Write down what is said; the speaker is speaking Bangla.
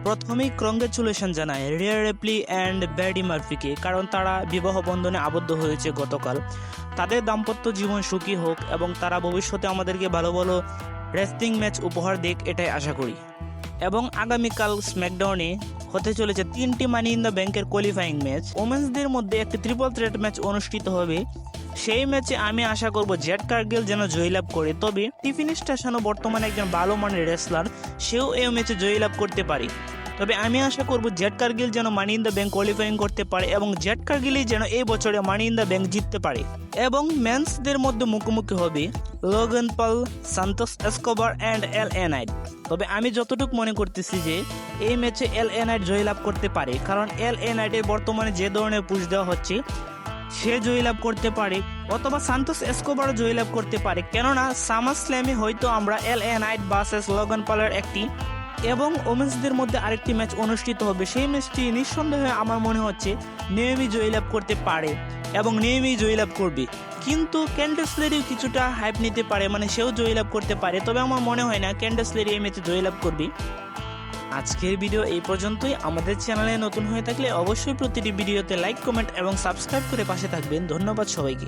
প্রথমেই কংগ্রেচুলেশন জানায় রিয়া রিপ্লি অ্যান্ড ব্যাডি মার্ফিকে, কারণ তারা বিবাহ বন্ধনে আবদ্ধ হয়েছে গতকাল। তাদের দাম্পত্য জীবন সুখী হোক এবং তারা ভবিষ্যতে আমাদেরকে ভালো ভালো রেসলিং ম্যাচ উপহার দিক, এটাই আশা করি। এবং আগামীকাল স্ম্যাকডাউনে হতে চলেছে 3টি মানি ইন দ্য ব্যাংকের কোয়ালিফাইং ম্যাচ। ওমেন্সদের মধ্যে একটি ট্রিপল থ্রেট ম্যাচ অনুষ্ঠিত হবে। সেই ম্যাচে আমি আশা করব জেড কার্গিল যেন জয়লাভ করে। তবে টিফিনি স্টেশনও বর্তমানে একজন ভালো মানের রেসলার, সেও এই ম্যাচে জয়লাভ করতে পারে। তবে আমি আশা করব জেড কার্গিল যেন মানি ইন দ্য ব্যাংক কোয়ালিফাইং করতে পারে এবং জেড কার্গিলই যেন এই বছরে মানি ইন দ্য ব্যাংক জিততে পারে। এবং মেন্সদের মধ্যে মুখোমুখি হবে Logan Paul, Santos Escobar and LA night. তবে আমি যতটুকু মনে করতেছি যে এই ম্যাচে এলএ নাইট জয়লাভ করতে পারে, কারণ এলএ নাইটের বর্তমানে যে ধরনের পুশ দেওয়া হচ্ছে সে জয়লাভ করতে পারে, অথবা সান্তোস এসকোবার জয়লাভ করতে পারে। কেননা সামার স্ল্যামে হয়তো আমরা এলএ নাইট ভার্সেস লোগান পলের একটি এবং ওমেন্সদের মধ্যে আরেকটি ম্যাচ অনুষ্ঠিত হবে। সেই ম্যাচটি নিঃসন্দেহে আমার মনে হচ্ছে নেওমি জয়লাভ করতে পারে এবং নেওমি জয়লাভ করবে। কিন্তু ক্যান্ডাস লেরিও কিছুটা হাইপ নিতে পারে, মানে সেও জয়লাভ করতে পারে। তবে আমার মনে হয় না ক্যান্ডাস লেরি এই ম্যাচে জয়লাভ করবে। আজকের ভিডিও এই পর্যন্তই। আমাদের চ্যানেলে নতুন হয়ে থাকলে অবশ্যই প্রতিটি ভিডিওতে লাইক, কমেন্ট এবং সাবস্ক্রাইব করে পাশে থাকবেন। ধন্যবাদ সবাইকে।